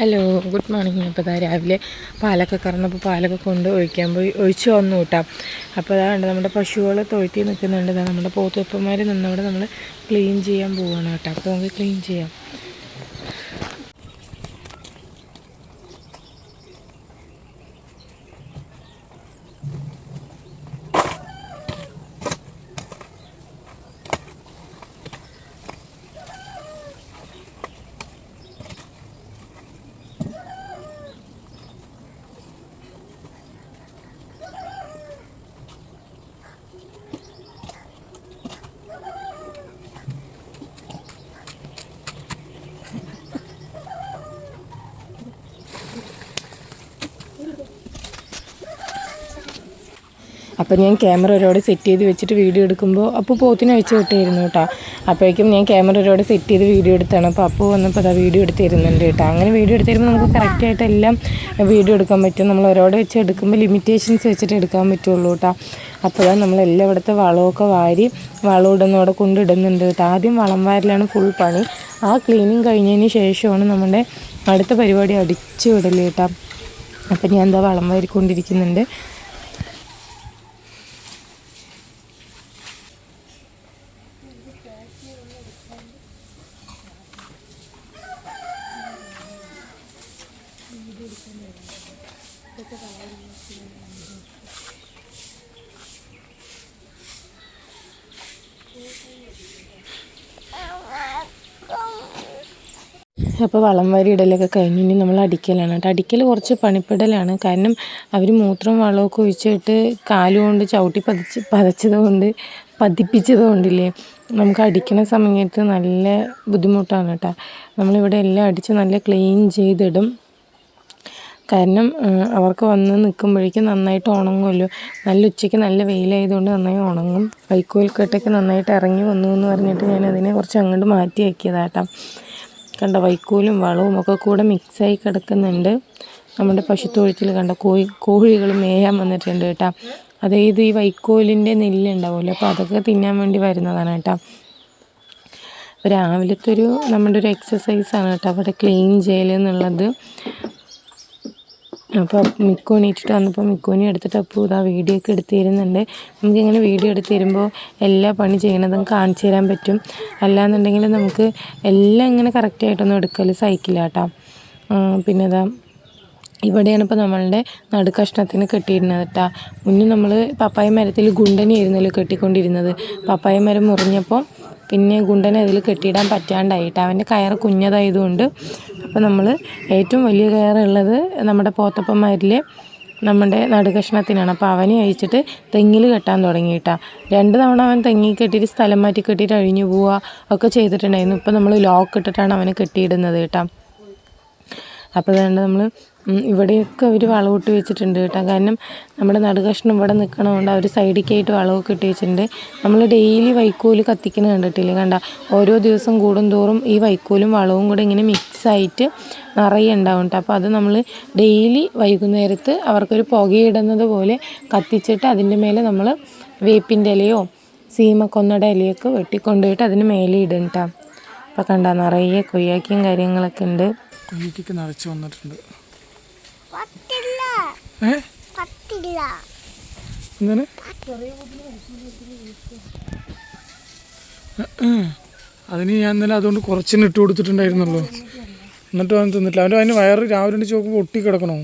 Hello, good morning. അപ്പോൾ അതാ രാവിലെ പാലൊക്കെ കറന്നപ്പോൾ പാലൊക്കെ കൊണ്ട് ഒഴിക്കാൻ പോയി ഒഴിച്ച് വന്നു കൂട്ടാം. അപ്പോൾ അതാണ്ട് നമ്മുടെ പശുകൾ തൊഴുത്തി നിൽക്കുന്നുണ്ട്. നമ്മുടെ പോത്തുപ്പന്മാർ നിന്നവിടെ നമ്മൾ ക്ലീൻ ചെയ്യാൻ പോവുകയാണ് കേട്ടോ. അപ്പോൾ നമുക്ക് ക്ലീൻ ചെയ്യാം. അപ്പോൾ ഞാൻ ക്യാമറ ഒരുപാട് സെറ്റ് ചെയ്ത് വെച്ചിട്ട് വീഡിയോ എടുക്കുമ്പോൾ അപ്പോൾ പോത്തിനെ അഴിച്ചു വിട്ടായിരുന്നു കേട്ടോ. അപ്പോഴേക്കും ഞാൻ ക്യാമറ ഒരുപാട് സെറ്റ് ചെയ്ത് വീഡിയോ എടുത്താണ്. അപ്പോൾ അപ്പോൾ വന്നപ്പോൾ അതാ വീഡിയോ എടുത്ത് തരുന്നുണ്ട് കേട്ടോ. അങ്ങനെ വീഡിയോ എടുത്ത് തരുമ്പോൾ നമുക്ക് കറക്റ്റായിട്ട് എല്ലാം വീഡിയോ എടുക്കാൻ പറ്റും. നമ്മൾ ഒരുപാട് വെച്ച് എടുക്കുമ്പോൾ ലിമിറ്റേഷൻസ് വെച്ചിട്ട് എടുക്കാൻ പറ്റുള്ളൂ കേട്ടോ. അപ്പോൾ നമ്മളെല്ലാം ഇവിടുത്തെ വളമൊക്കെ വാരി വളം ഇടുന്നവിടെ കൊണ്ടിടുന്നുണ്ട് കേട്ടോ. ആദ്യം വളം വാരലാണ് ഫുൾ പണി. ആ ക്ലീനിങ് കഴിഞ്ഞതിന് ശേഷമാണ് നമ്മുടെ അടുത്ത പരിപാടി അടിച്ചു വിടൽ കേട്ടോ. അപ്പം ഞാൻ എന്താ വളം വാരിക്കൊണ്ടിരിക്കുന്നുണ്ട്. അപ്പോൾ വളം വാരി ഇടലൊക്കെ കഴിഞ്ഞ് ഇനി നമ്മൾ അടിക്കലാണ് കേട്ടോ. അടിക്കൽ കുറച്ച് പണിപ്പെടലാണ്. കാരണം അവർ മൂത്രം വളമൊക്കെ ഒഴിച്ചിട്ട് കാലുകൊണ്ട് ചവിട്ടി പതിപ്പിച്ചത് കൊണ്ടില്ലേ നമുക്ക് അടിക്കണ സമയത്ത് നല്ല ബുദ്ധിമുട്ടാണ് കേട്ടോ. നമ്മളിവിടെ എല്ലാം അടിച്ച് നല്ല ക്ലീൻ ചെയ്തിടും. കാരണം അവർക്ക് വന്ന് നിൽക്കുമ്പോഴേക്കും നന്നായിട്ട് ഉണങ്ങുമല്ലോ. നല്ല ഉച്ചയ്ക്ക് നല്ല വെയിലായതുകൊണ്ട് നന്നായി ഉണങ്ങും. വൈക്കോൽക്കെട്ടൊക്കെ നന്നായിട്ട് ഇറങ്ങി വന്നു എന്ന് പറഞ്ഞിട്ട് ഞാൻ അതിനെ കുറച്ച് അങ്ങോട്ട് മാറ്റി വയ്ക്കിയതാട്ടോ. കണ്ട വൈക്കോലും വളവും ഒക്കെ കൂടെ മിക്സായി കിടക്കുന്നുണ്ട്. നമ്മുടെ പശുത്തൊഴുത്തിൽ കണ്ട കോഴികൾ മേയാൻ വന്നിട്ടുണ്ട് കേട്ടോ. അതായത് ഈ വൈക്കോലിൻ്റെ നെല്ലുണ്ടാവുമല്ലോ, അപ്പോൾ അതൊക്കെ തിന്നാൻ വേണ്ടി വരുന്നതാണ് കേട്ടോ. രാവിലത്തെ നമ്മുടെ ഒരു എക്സസൈസാണ് കേട്ടോ അവിടെ ക്ലീൻ ചെയ്യൽ എന്നുള്ളത്. അപ്പോൾ മിക്കോണി ഇട്ടിട്ട് വന്നപ്പോൾ മിക്കോണി എടുത്തിട്ട് അപ്പോൾ ഇതാ വീഡിയോ ഒക്കെ എടുത്ത് തരുന്നുണ്ട്. നമുക്കിങ്ങനെ വീഡിയോ എടുത്ത് തരുമ്പോൾ എല്ലാ പണി ചെയ്യണതും കാണിച്ചു തരാൻ പറ്റും. അല്ലാന്നുണ്ടെങ്കിൽ നമുക്ക് എല്ലാം ഇങ്ങനെ കറക്റ്റായിട്ടൊന്നും എടുക്കൽ സഹിക്കില്ല കേട്ടോ. പിന്നെ ഇതാ ഇവിടെയാണ് ഇപ്പോൾ നമ്മളുടെ നടുക്കഷ്ണത്തിന് കെട്ടിയിരുന്നത് കേട്ടോ. മുന്നേ നമ്മൾ പപ്പായ മരത്തിൽ ഗുണ്ടനെയായിരുന്നല്ലോ കെട്ടിക്കൊണ്ടിരുന്നത്. പപ്പായ മരം മുറിഞ്ഞപ്പോൾ പിന്നെ ഗുണ്ടനെ അതിൽ കെട്ടിയിടാൻ പറ്റാണ്ടായിട്ട് അവൻ്റെ കയറ് കുഞ്ഞതായതുകൊണ്ട് അപ്പോൾ നമ്മൾ ഏറ്റവും വലിയ കയറുള്ളത് നമ്മുടെ പോത്തപ്പന്മാരിൽ നമ്മുടെ നടുകഷ്ണത്തിനാണ്. അപ്പോൾ അവനെ അഴിച്ചിട്ട് തെങ്ങിൽ കെട്ടാൻ തുടങ്ങിയിട്ടാ. 2 തവണ അവൻ തെങ്ങി കെട്ടിയിട്ട് സ്ഥലം മാറ്റി കെട്ടിയിട്ട് അഴിഞ്ഞു പോവുക ഒക്കെ ചെയ്തിട്ടുണ്ടായിരുന്നു. ഇപ്പോൾ നമ്മൾ ലോക്ക് ഇട്ടിട്ടാണ് അവനെ കെട്ടിയിടുന്നത് കേട്ടോ. അപ്പോൾ അതുകൊണ്ട് നമ്മൾ ഇവിടെയൊക്കെ അവർ വളമിട്ട് വെച്ചിട്ടുണ്ട് കേട്ടോ. കാരണം നമ്മുടെ നടുകഷ്ണം ഇവിടെ നിൽക്കണതുകൊണ്ട് അവർ സൈഡിലേക്കായിട്ട് വളമൊക്കെ ഇട്ട് വെച്ചിട്ടുണ്ട്. നമ്മൾ ഡെയിലി വൈക്കോല് കത്തിക്കുന്നത് കണ്ടിട്ടില്ലേ, കണ്ട ഓരോ ദിവസം കൂടുന്തോറും ഈ വൈക്കോലും വളവും കൂടെ ഇങ്ങനെ മിക്സായിട്ട് നിറയെ ഉണ്ടാവും കേട്ടോ. അപ്പോൾ അത് നമ്മൾ ഡെയിലി വൈകുന്നേരത്ത് അവർക്കൊരു പുകയിടുന്നത് പോലെ കത്തിച്ചിട്ട് അതിൻ്റെ മേലെ നമ്മൾ വേപ്പിൻ്റെ ഇലയോ സീമക്കൊന്നയുടെ ഇലയൊക്കെ വെട്ടിക്കൊണ്ടുപോയിട്ട് അതിന് മേലെ ഇടും കേട്ടോ. അപ്പോൾ കണ്ട നിറയെ കൊയ്യാക്കിയും കാര്യങ്ങളൊക്കെ ഉണ്ട്. കൊയ്യക്കൊക്കെ നിറച്ച് വന്നിട്ടുണ്ട്. എന്താണ് അതിന് ഞാൻ ഇന്നലെ അതുകൊണ്ട് കുറച്ചിന് ഇട്ട് കൊടുത്തിട്ടുണ്ടായിരുന്നല്ലോ. എന്നിട്ട് അവൻ തിന്നിട്ടില്ല. അതിന് വയറ് രാവിലെ ചോക്കുമ്പോൾ ഒട്ടി കിടക്കണോ.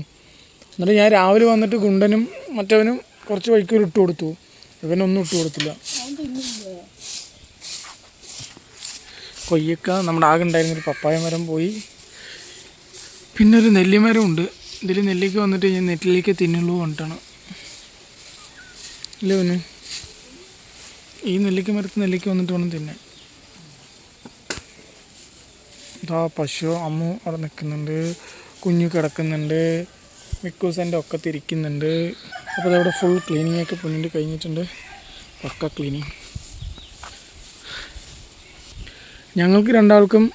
എന്നിട്ട് ഞാൻ രാവിലെ വന്നിട്ട് ഗുണ്ടനും മറ്റവനും കുറച്ച് വൈക്കോൽ ഇട്ട് കൊടുത്തു. ഇവനൊന്നും ഇട്ട് കൊടുത്തില്ല. കൊയ്യക്ക നമ്മുടെ ആകെ ഉണ്ടായിരുന്നൊരു പപ്പായ മരം പോയി. പിന്നെ ഒരു നെല്ലിമരം ഉണ്ട്. ഇതിൽ നെല്ലിക്ക വന്നിട്ട് ഞാൻ നെറ്റിലേക്ക് തിന്നുള്ളൂ കൊണ്ടിട്ടാണ് ഇല്ലേ പിന്നെ ഈ നെല്ലിക്ക മരത്ത് നെല്ലിക്ക വന്നിട്ട് വേണം തിന്നാൻ. ഇതാ പശു അമ്മു അവിടെ നിൽക്കുന്നുണ്ട്, കുഞ്ഞു കിടക്കുന്നുണ്ട്, മിക്കൂസൻ്റെ ഒക്കെ തിരിക്കുന്നുണ്ട്. അപ്പോൾ അതവിടെ ഫുൾ ക്ലീനിങ് ഒക്കെ പൊന്നിട്ട് കഴിഞ്ഞിട്ടുണ്ട്. പക്ക ക്ലീനിങ്. ഞങ്ങൾക്ക് രണ്ടാൾക്കും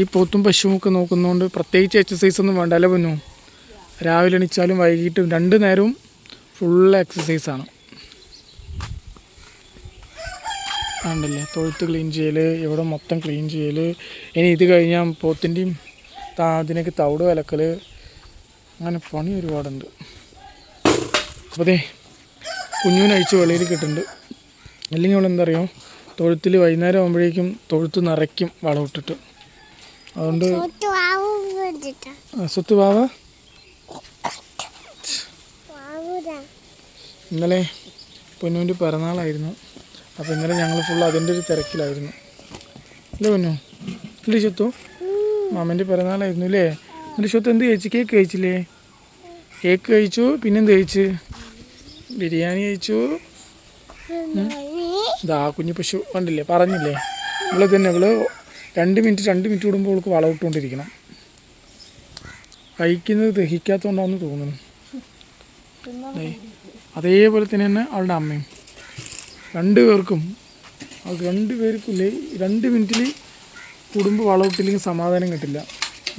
ഈ പോത്തും പശുവൊക്കെ നോക്കുന്നതുകൊണ്ട് പ്രത്യേകിച്ച് എക്സസൈസൊന്നും വേണ്ട. അല്ല പൊന്നു, രാവിലെ എണീച്ചാലും വൈകിട്ടും 2 നേരവും ഫുൾ എക്സസൈസാണ്. ഉണ്ടല്ലേ തൊഴുത്ത് ക്ലീൻ ചെയ്യൽ, ഇവിടെ മൊത്തം ക്ലീൻ ചെയ്യൽ. ഇനി ഇത് കഴിഞ്ഞാൽ പോത്തിൻ്റെയും അതിനേക്ക് തവിട് കലക്കൽ, അങ്ങനെ പണി ഒരുപാടുണ്ട്. അപ്പോൾ അതേ കുഞ്ഞുവിനെ അഴിച്ച് വെളിയിൽ കിട്ടുന്നുണ്ട്. അല്ലെങ്കിൽ അവളെന്താ അറിയോ, തൊഴുത്തിൽ വൈകുന്നേരം ആകുമ്പോഴേക്കും തൊഴുത്ത് നിറയ്ക്കും വളം ഇട്ടിട്ട്. അതുകൊണ്ട് സ്വത്ത് വാവ ഇന്നലെ പൊന്നുവിൻ്റെ പിറന്നാളായിരുന്നു. അപ്പോൾ ഇന്നലെ ഞങ്ങൾ ഫുൾ അതിൻ്റെ ഒരു തിരക്കിലായിരുന്നു. അല്ലേ പൊന്നു? ഇല്ലേ സ്വത്തു? മാമൻ്റെ പിറന്നാളായിരുന്നു അല്ലേ? എന്നിട്ട് സ്വത്ത് എന്ത് കഴിച്ചു? കേക്ക് കഴിച്ചില്ലേ? കേക്ക് കഴിച്ചു. പിന്നെന്ത് കഴിച്ച്? ബിരിയാണി കഴിച്ചു. ഇതാ കുഞ്ഞു പശു കണ്ടില്ലേ, പറഞ്ഞില്ലേ ഇവള് തന്നെ. ഇവള് 2 മിനിറ്റ് കൂടുമ്പോൾ അവൾക്ക് വളമിട്ടുകൊണ്ടിരിക്കണം. കഴിക്കുന്നത് ദഹിക്കാത്തതുകൊണ്ടാണെന്ന് തോന്നുന്നു. അതേപോലെ തന്നെ അവളുടെ അമ്മയും. 2 പേർക്കും 2 മിനിറ്റിൽ കൂടുമ്പോൾ വളമിട്ടില്ലെങ്കിൽ സമാധാനം കിട്ടില്ല.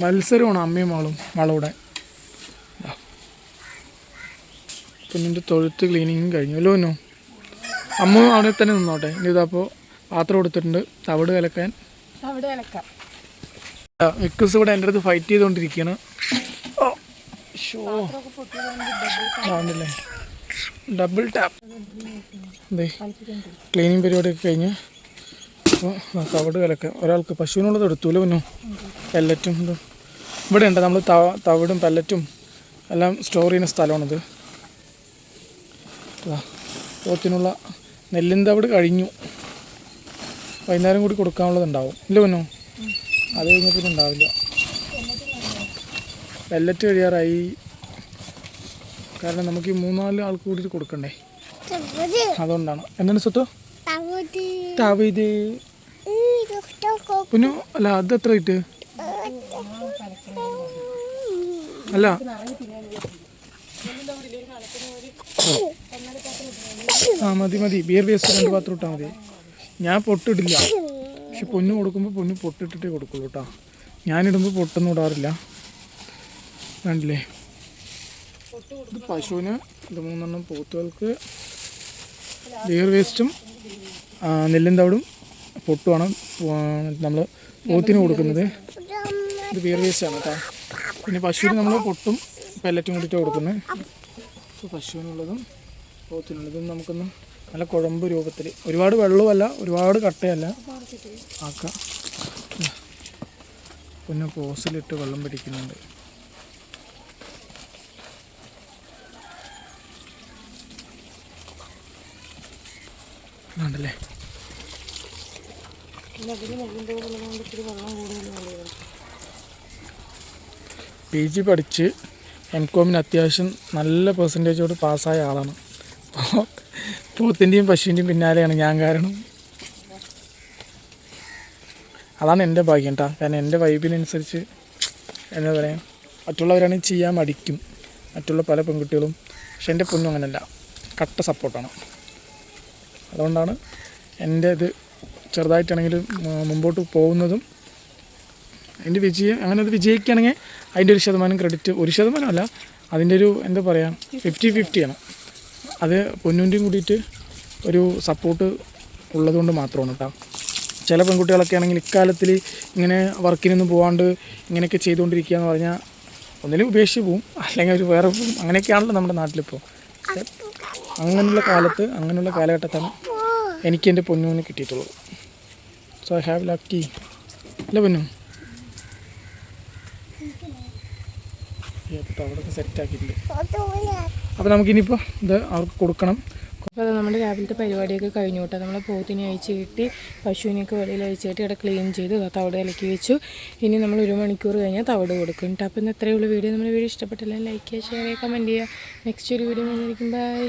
മത്സരമാണ് അമ്മയും അവളും വളവിടെ. പിന്നെ തൊഴുത്ത് ക്ലീനിങ്ങും കഴിഞ്ഞു അല്ലോ. പൊന്നു അമ്മ അവിടെ തന്നെ നിന്നോട്ടെ. ഇനി ഇതപ്പോൾ പാത്രം കൊടുത്തിട്ടുണ്ട് തവിട് കലക്കാൻ. വിക്കൂസ് ഇവിടെ എൻ്റെ അടുത്ത് ഫൈറ്റ് ചെയ്തുകൊണ്ടിരിക്കുകയാണ്. ആണല്ലേ, ഡബിൾ ടാപ്പ്. അതെ, ക്ലീനിങ് പരിപാടിയൊക്കെ കഴിഞ്ഞ് അപ്പോൾ തവിട് കലക്കാൻ. ഒരാൾക്ക് പശുവിനുള്ളത് എടുത്തൂല്ലോ പൊന്നു. പെല്ലറ്റും ഇതും ഇവിടെ ഉണ്ട്. നമ്മൾ തവിടും പെല്ലറ്റും എല്ലാം സ്റ്റോർ ചെയ്യുന്ന സ്ഥലമാണിത്. പോത്തിനുള്ള നെല്ലിൻ തവിട് കഴിഞ്ഞു. വൈകുന്നേരം കൂടി കൊടുക്കാനുള്ളതുണ്ടാവും ഇല്ല പൊന്നു? അത് കഴിഞ്ഞാൽ പിന്നെ ഉണ്ടാവില്ല. പെല്ലറ്റ് കഴിയാറായി. കാരണം നമുക്ക് ഈ 3-4 ആൾക്ക് കൂടിയിട്ട് കൊടുക്കണ്ടേ, അതുകൊണ്ടാണ്. എന്താണ് സ്വത്ത്? തവിത് പൊന്നു അല്ല, അത് എത്ര ഇട്ട്? അല്ല മതി. ബിയർ വേസ്റ്റ് 2 പാത്രം ഇട്ടാൽ മതി. ഞാൻ പൊട്ടിട്ടില്ല, പക്ഷെ പൊന്നു കൊടുക്കുമ്പോൾ പൊന്നു പൊട്ടിട്ടിട്ടേ കൊടുക്കുള്ളൂ കേട്ടോ. ഞാനിടുമ്പോൾ പൊട്ടൊന്നും ഇടാറില്ല. കണ്ടില്ലേ, ഇത് പശുവിന്, ഇത് 3 എണ്ണം പോത്തുകൾക്ക്. ബിയർ വേസ്റ്റും നെല്ലും തവിടും പൊട്ടുമാണ് നമ്മൾ പോത്തിന് കൊടുക്കുന്നത്. ഇത് ബിയർ വേസ്റ്റാണ് കേട്ടോ. പിന്നെ പശുവിന് നമ്മൾ പൊട്ടും പെല്ലറ്റും കൂടിയിട്ട് കൊടുക്കുന്നത്. ഇപ്പോൾ പശുവിനുള്ളതും പോത്തിനുള്ളതും നമുക്കൊന്ന് നല്ല കുഴമ്പ് രൂപത്തിൽ, ഒരുപാട് വെള്ളമല്ല ഒരുപാട് കട്ടയല്ല ആക്കാം. പിന്നെ പോസിലിട്ട് വെള്ളം പിടിക്കുന്നുണ്ട്. ആണല്ലേ, PG പഠിച്ച് MCOM അത്യാവശ്യം നല്ല പെർസെൻറ്റേജോട് പാസ്സായ ആളാണ്. അപ്പോൾ പോത്തിൻ്റെയും പശുവിൻ്റെയും പിന്നാലെയാണ് ഞാൻ. കാരണം അതാണ് എൻ്റെ ഭാഗ്യം കേട്ടോ. കാരണം എൻ്റെ വൈബിനനുസരിച്ച് എന്താ പറയുക, മറ്റുള്ളവരാണെങ്കിൽ ചെയ്യാൻ മടിക്കും, മറ്റുള്ള പല പെൺകുട്ടികളും. പക്ഷെ എൻ്റെ പൊന്നും അങ്ങനെയല്ല, കട്ട സപ്പോർട്ടാണ്. അതുകൊണ്ടാണ് എൻ്റെ ഇത് ചെറുതായിട്ടാണെങ്കിലും മുമ്പോട്ട് പോകുന്നതും. അതിൻ്റെ അങ്ങനെ അത് വിജയിക്കുകയാണെങ്കിൽ അതിൻ്റെ 1% ക്രെഡിറ്റ്, 1% അല്ല, അതിൻ്റെ ഒരു എന്താ പറയുക 50-50 അത് പൊന്നുൻ്റെയും കൂടിയിട്ട് ഒരു സപ്പോർട്ട് ഉള്ളതുകൊണ്ട് മാത്രമാണ് കേട്ടോ. ചില പെൺകുട്ടികളൊക്കെ ആണെങ്കിൽ ഇക്കാലത്തിൽ ഇങ്ങനെ വർക്കിനൊന്നും പോകാണ്ട് ഇങ്ങനെയൊക്കെ ചെയ്തുകൊണ്ടിരിക്കുക എന്ന് പറഞ്ഞാൽ ഒന്നിലും ഉപേക്ഷിച്ച് പോവും, അല്ലെങ്കിൽ അവർ വേറെ പോവും. അങ്ങനെയൊക്കെയാണല്ലോ നമ്മുടെ നാട്ടിലിപ്പോൾ. അങ്ങനെയുള്ള കാലഘട്ടത്താണ് എനിക്ക് എൻ്റെ പൊന്നുവിനെ കിട്ടിയിട്ടുള്ളത്. സോ ഐ ഹാവ് ലക്കി അല്ല പൊന്നു? അവിടെയൊക്കെ സെറ്റാക്കിയിട്ടുണ്ട്. അപ്പോൾ നമുക്കിനിയിപ്പോൾ ഇത് അവർക്ക് കൊടുക്കണം. അപ്പോൾ അത് നമ്മുടെ രാവിലത്തെ പരിപാടിയൊക്കെ കഴിഞ്ഞു കേട്ടോ. നമ്മൾ പോത്തിനെ അഴിച്ച് കെട്ടി പശുവിനെയൊക്കെ വെളിയിൽ അഴിച്ച് കെട്ടി അവിടെ ക്ലീൻ ചെയ്ത് തവിട് ഇലക്കി വെച്ചു. ഇനി നമ്മൾ 1 മണിക്കൂർ കഴിഞ്ഞാൽ തവിട് കൊടുക്കും കേട്ടോ. അപ്പോൾ ഇന്ന് ഇത്രയുള്ള വീഡിയോ. നമ്മുടെ വീഡിയോ ഇഷ്ടപ്പെട്ടില്ല ലൈക്ക് ചെയ്യുക, ഷെയർ ചെയ്യുക, കമൻറ്റ് ചെയ്യുക. നെക്സ്റ്റ് ഒരു വീഡിയോ വന്നിരിക്കും. ബൈ.